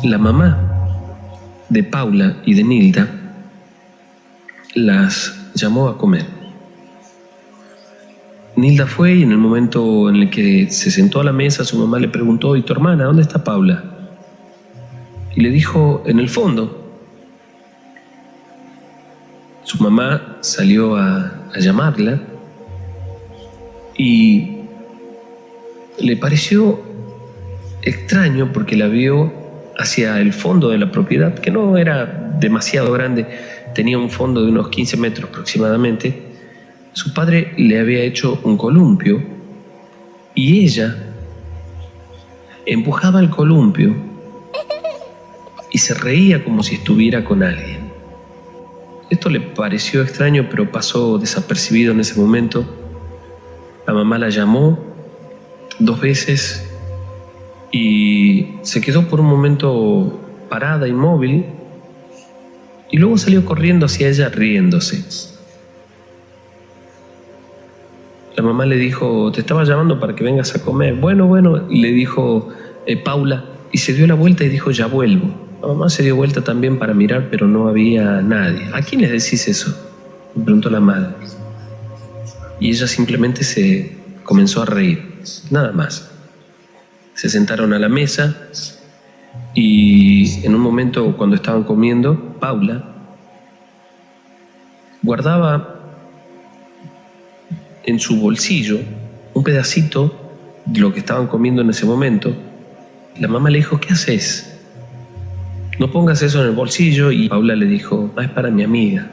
La mamá de Paula y de Nilda las llamó a comer. Nilda fue y en el momento en el que se sentó a la mesa, su mamá le preguntó: ¿y tu hermana? ¿Dónde está Paula? Y le dijo: en el fondo. Su mamá salió a llamarla y le pareció extraño porque la vio hacia el fondo de la propiedad, que no era demasiado grande, tenía un fondo de unos 15 metros aproximadamente. Su padre le había hecho un columpio y ella empujaba el columpio y se reía como si estuviera con alguien. Esto le pareció extraño, pero pasó desapercibido en ese momento. La mamá la llamó 2 veces y se quedó por un momento parada, inmóvil, y luego salió corriendo hacia ella riéndose. La mamá le dijo: te estaba llamando para que vengas a comer. Bueno, y le dijo Paula, y se dio la vuelta y dijo: ya vuelvo. La mamá se dio vuelta también para mirar, pero no había nadie. ¿A quién les decís eso?, le preguntó la madre. Y ella simplemente se comenzó a reír, nada más. Se sentaron a la mesa y en un momento, cuando estaban comiendo, Paula guardaba en su bolsillo un pedacito de lo que estaban comiendo en ese momento. La mamá le dijo: ¿qué haces? No pongas eso en el bolsillo. Y Paula le dijo: es para mi amiga.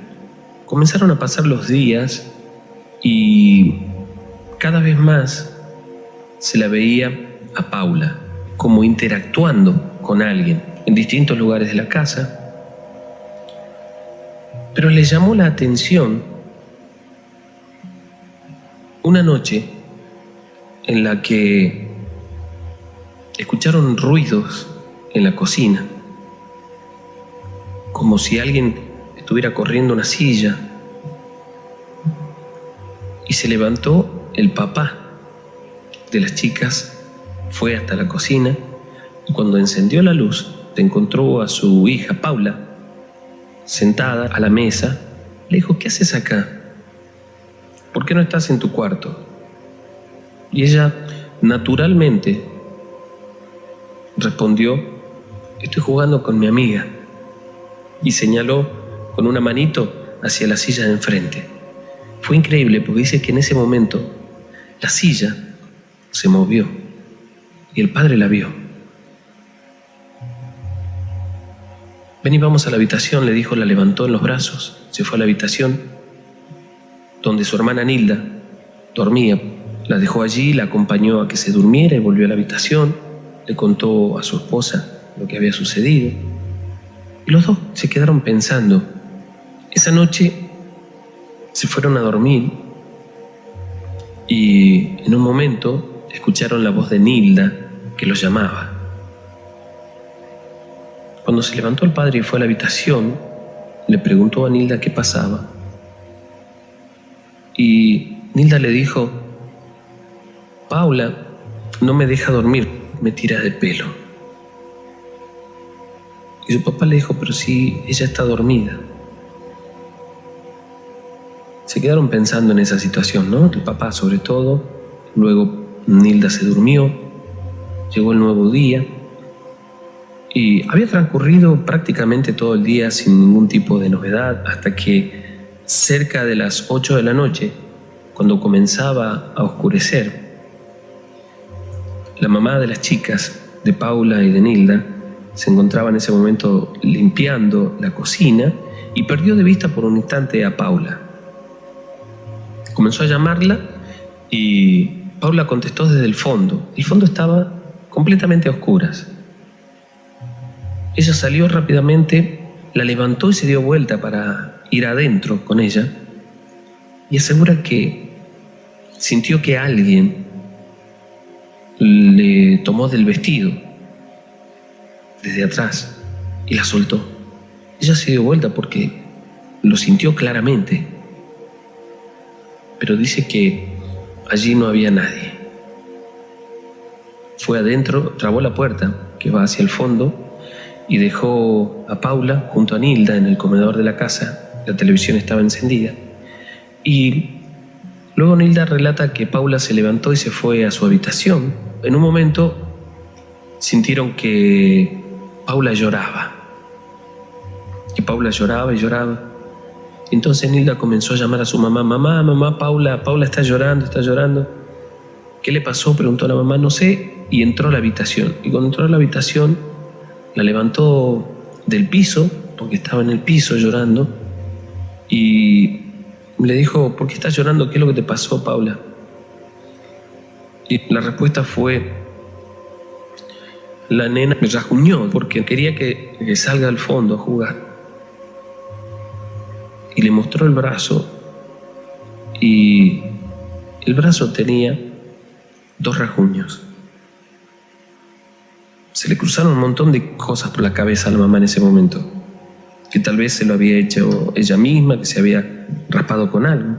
Comenzaron a pasar los días y cada vez más se la veía a Paula como interactuando con alguien en distintos lugares de la casa. Pero le llamó la atención una noche en la que escucharon ruidos en la cocina, como si alguien estuviera corriendo una silla, y se levantó el papá de las chicas, fue hasta la cocina y cuando encendió la luz encontró a su hija Paula sentada a la mesa. Le dijo: ¿qué haces acá? ¿Por qué no estás en tu cuarto? Y ella naturalmente respondió: estoy jugando con mi amiga, y señaló con una manito hacia la silla de enfrente. Fue increíble porque dice que en ese momento la silla se movió y el padre la vio. Ven y vamos a la habitación, le dijo. La levantó en los brazos, se fue a la habitación donde su hermana Nilda dormía. La dejó allí, la acompañó a que se durmiera y volvió a la habitación. Le contó a su esposa lo que había sucedido y los dos se quedaron pensando. Esa noche se fueron a dormir y en un momento escucharon la voz de Nilda que los llamaba. Cuando se levantó el padre y fue a la habitación, le preguntó a Nilda qué pasaba. Y Nilda le dijo: Paula no me deja dormir, me tira de pelo. Y su papá le dijo: pero si ella está dormida. Se quedaron pensando en esa situación, ¿no? El papá sobre todo. Luego Nilda se durmió, llegó el nuevo día y había transcurrido prácticamente todo el día sin ningún tipo de novedad, hasta que cerca de las 8 de la noche, cuando comenzaba a oscurecer, la mamá de las chicas, de Paula y de Nilda, se encontraba en ese momento limpiando la cocina y perdió de vista por un instante a Paula. Comenzó a llamarla y Paula contestó desde el fondo. El fondo estaba completamente a oscuras. Ella salió rápidamente, la levantó y se dio vuelta para ir adentro con ella, y asegura que sintió que alguien le tomó del vestido desde atrás y la soltó. Ella se dio vuelta porque lo sintió claramente, pero dice que allí no había nadie. Fue adentro, trabó la puerta que va hacia el fondo y dejó a Paula junto a Nilda en el comedor de la casa. La televisión estaba encendida. Y luego Nilda relata que Paula se levantó y se fue a su habitación. En un momento sintieron que Paula lloraba. Que Paula lloraba y lloraba. Entonces Nilda comenzó a llamar a su mamá. Mamá, Paula está llorando, está llorando. ¿Qué le pasó?, preguntó la mamá. No sé. Y entró a la habitación. Y cuando entró a la habitación, la levantó del piso, porque estaba en el piso llorando, y le dijo: ¿por qué estás llorando? ¿Qué es lo que te pasó, Paula? Y la respuesta fue: la nena me rajuñó porque quería que salga al fondo a jugar. Y le mostró el brazo, y el brazo tenía 2 rajuños. Se le cruzaron un montón de cosas por la cabeza a la mamá en ese momento, que tal vez se lo había hecho ella misma, que se había raspado con algo.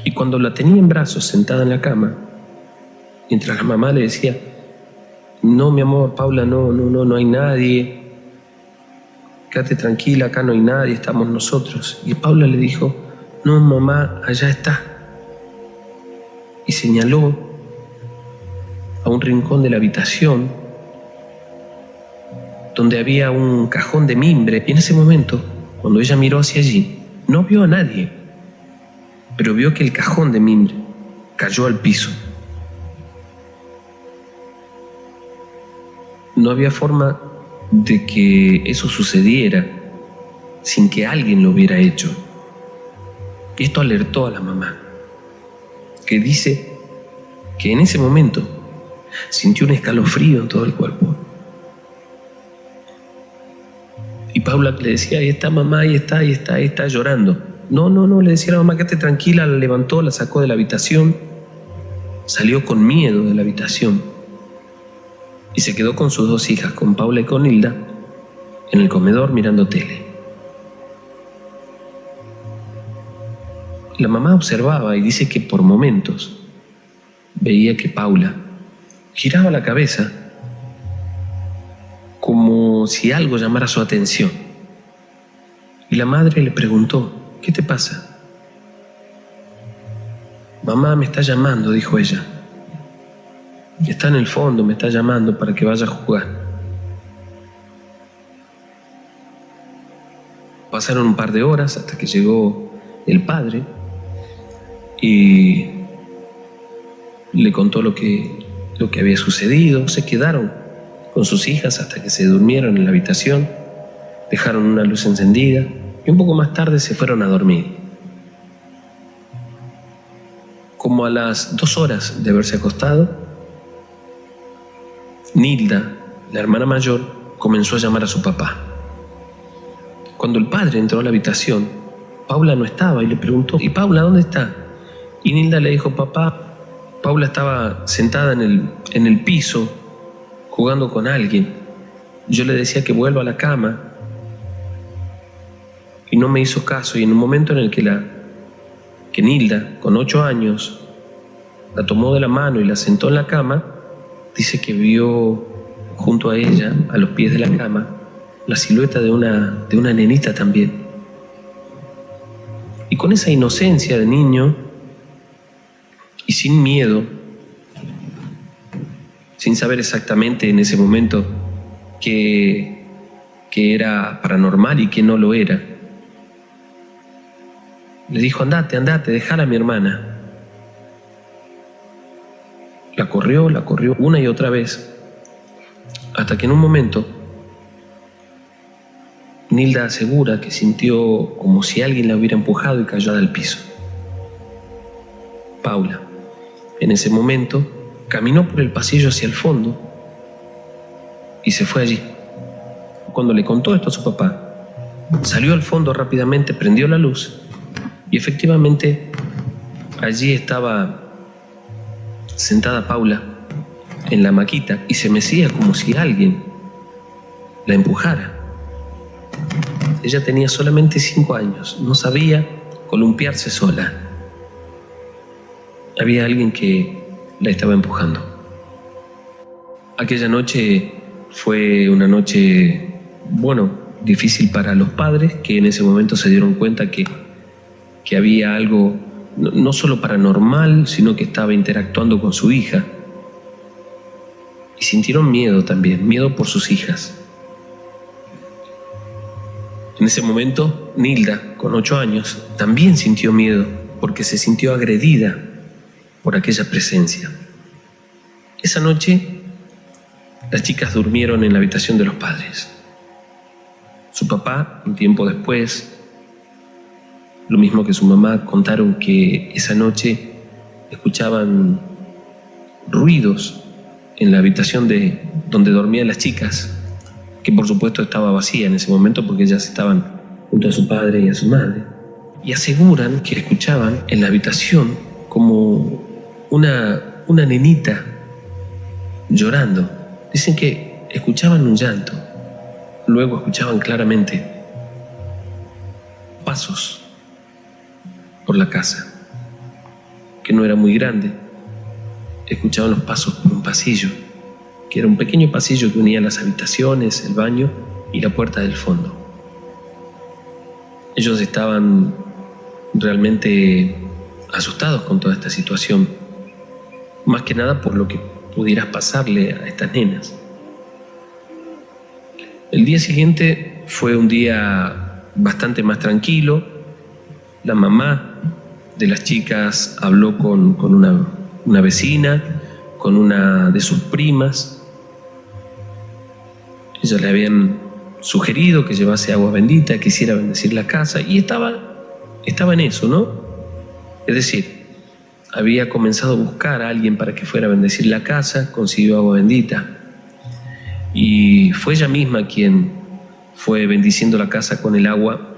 Y cuando la tenía en brazos sentada en la cama, mientras la mamá le decía: no, mi amor, Paula, no hay nadie, quédate tranquila, acá no hay nadie, estamos nosotros. Y Paula le dijo: no, mamá, allá está. Y señaló a un rincón de la habitación donde había un cajón de mimbre. Y en ese momento, cuando ella miró hacia allí, no vio a nadie, pero vio que el cajón de mimbre cayó al piso. No había forma de que eso sucediera sin que alguien lo hubiera hecho. Y esto alertó a la mamá, que dice que en ese momento sintió un escalofrío en todo el cuerpo. Y Paula le decía: ahí está, mamá, ahí está llorando. No, le decía a la mamá: quédate tranquila. La levantó, la sacó de la habitación, salió con miedo de la habitación y se quedó con sus 2 hijas, con Paula y con Nilda, en el comedor mirando tele. La mamá observaba y dice que por momentos veía que Paula giraba la cabeza como si algo llamara su atención. Y la madre le preguntó: ¿qué te pasa? Mamá me está llamando, dijo ella. Está en el fondo, me está llamando para que vaya a jugar. Pasaron un par de horas hasta que llegó el padre y le contó lo que había sucedido. Se quedaron con sus hijas hasta que se durmieron en la habitación, dejaron una luz encendida y un poco más tarde se fueron a dormir. Como a las 2 horas de haberse acostado, Nilda, la hermana mayor, comenzó a llamar a su papá. Cuando el padre entró a la habitación, Paula no estaba y le preguntó: ¿y Paula dónde está? Y Nilda le dijo: papá, Paula estaba sentada en el piso jugando con alguien. Yo le decía que vuelva a la cama y no me hizo caso. Y en un momento en el que Nilda, con 8 años, la tomó de la mano y la sentó en la cama, dice que vio junto a ella, a los pies de la cama, la silueta de una nenita también. Y con esa inocencia de niño y sin miedo, sin saber exactamente en ese momento qué era paranormal y qué no lo era, le dijo: andate, dejala a mi hermana. La corrió una y otra vez, hasta que en un momento Nilda asegura que sintió como si alguien la hubiera empujado y cayó al piso. Paula, en ese momento, caminó por el pasillo hacia el fondo y se fue allí. Cuando le contó esto a su papá, salió al fondo rápidamente, prendió la luz y efectivamente allí estaba sentada Paula en la hamaquita y se mecía como si alguien la empujara. Ella tenía solamente 5 años, no sabía columpiarse sola. Había alguien que la estaba empujando. Aquella noche Fue una noche, difícil para los padres, que en ese momento se dieron cuenta que había algo no solo paranormal, sino que estaba interactuando con su hija. Y sintieron miedo también, miedo por sus hijas. En ese momento, Nilda, con 8 años, también sintió miedo porque se sintió agredida por aquella presencia. Esa noche, las chicas durmieron en la habitación de los padres. Su papá, un tiempo después, lo mismo que su mamá, contaron que esa noche escuchaban ruidos en la habitación donde dormían las chicas, que por supuesto estaba vacía en ese momento porque ellas estaban junto a su padre y a su madre. Y aseguran que escuchaban en la habitación como una nenita llorando. Dicen que escuchaban un llanto. Luego escuchaban claramente pasos por la casa, que no era muy grande. Escuchaban los pasos por un pasillo, que era un pequeño pasillo que unía las habitaciones, el baño y la puerta del fondo. Ellos estaban realmente asustados con toda esta situación, más que nada por lo que pudiera pasarle a estas nenas. El día siguiente fue un día bastante más tranquilo. La mamá de las chicas habló con una vecina, con una de sus primas. Ellas le habían sugerido que llevase agua bendita, que hiciera bendecir la casa, y estaba en eso, ¿no? Es decir, había comenzado a buscar a alguien para que fuera a bendecir la casa, consiguió agua bendita, y fue ella misma quien fue bendiciendo la casa con el agua.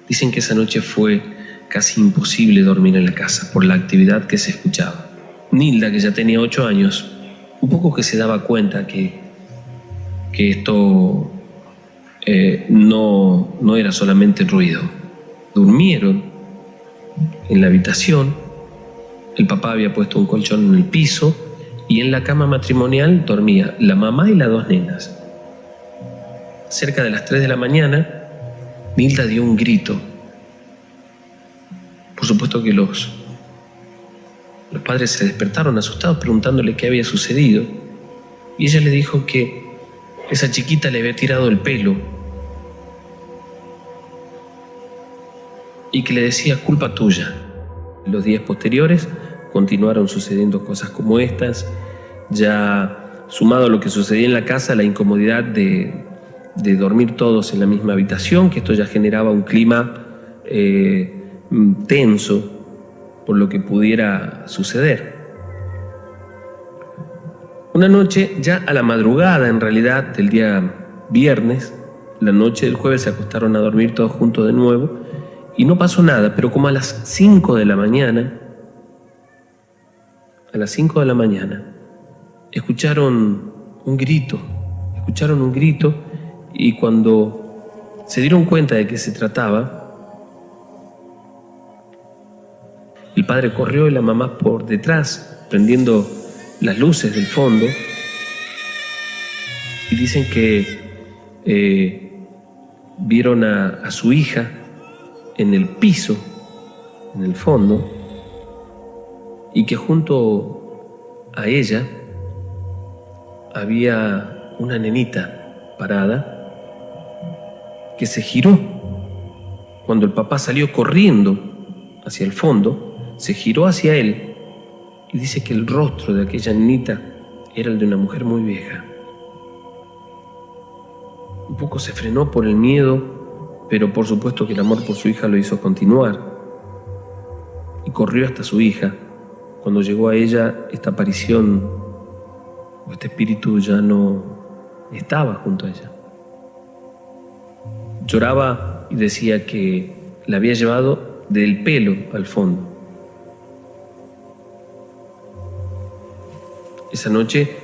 Dicen que esa noche fue casi imposible dormir en la casa por la actividad que se escuchaba. Nilda, que ya tenía 8 años, un poco que se daba cuenta que esto no era solamente ruido. Durmieron en la habitación, el papá había puesto un colchón en el piso y en la cama matrimonial dormía la mamá y las 2 nenas. Cerca de las 3 de la mañana, Nilda dio un grito. Por supuesto que los padres se despertaron asustados preguntándole qué había sucedido, y ella le dijo que esa chiquita le había tirado el pelo y que le decía culpa tuya. En los días posteriores continuaron sucediendo cosas como estas, ya sumado a lo que sucedía en la casa, la incomodidad de dormir todos en la misma habitación, que esto ya generaba un clima tenso por lo que pudiera suceder. Una noche, ya a la madrugada en realidad del día viernes, la noche del jueves se acostaron a dormir todos juntos de nuevo y no pasó nada, pero como a las 5 de la mañana, escucharon un grito, y cuando se dieron cuenta de qué se trataba, el padre corrió y la mamá por detrás, prendiendo las luces del fondo, y dicen que vieron a su hija en el piso, en el fondo, y que junto a ella había una nenita parada que se giró. Cuando el papá salió corriendo hacia el fondo, se giró hacia él y dice que el rostro de aquella nenita era el de una mujer muy vieja. Un poco se frenó por el miedo, pero por supuesto que el amor por su hija lo hizo continuar, y corrió hasta su hija. Cuando llegó a ella, esta aparición o este espíritu ya no estaba junto a ella. Lloraba y decía que la había llevado del pelo al fondo. Esa noche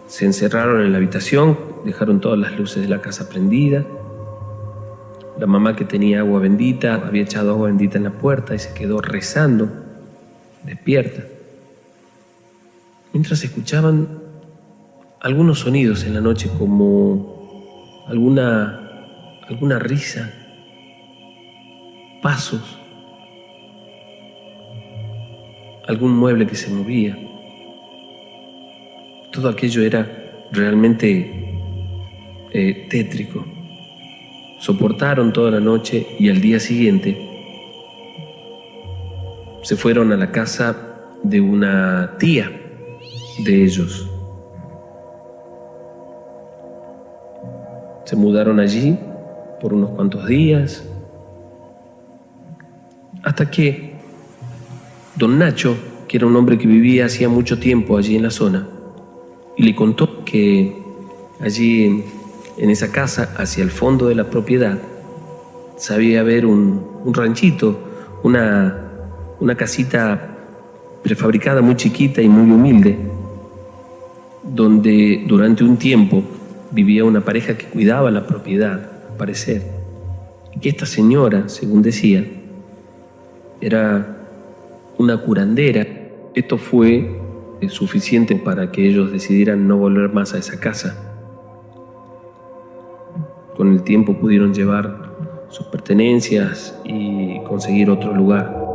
se encerraron en la habitación, dejaron todas las luces de la casa prendidas. La mamá, que tenía agua bendita, había echado agua bendita en la puerta y se quedó rezando, despierta. Mientras escuchaban algunos sonidos en la noche, como alguna risa, pasos, algún mueble que se movía. Todo aquello era realmente tétrico. Soportaron toda la noche y al día siguiente se fueron a la casa de una tía de ellos. Se mudaron allí por unos cuantos días, hasta que don Nacho, que era un hombre que vivía hacía mucho tiempo allí en la zona, y le contó que allí en esa casa, hacia el fondo de la propiedad, sabía haber un ranchito, una casita prefabricada muy chiquita y muy humilde, donde durante un tiempo vivía una pareja que cuidaba la propiedad, al parecer, y que esta señora, según decía, era una curandera. Esto fue suficiente para que ellos decidieran no volver más a esa casa. Con el tiempo pudieron llevar sus pertenencias y conseguir otro lugar.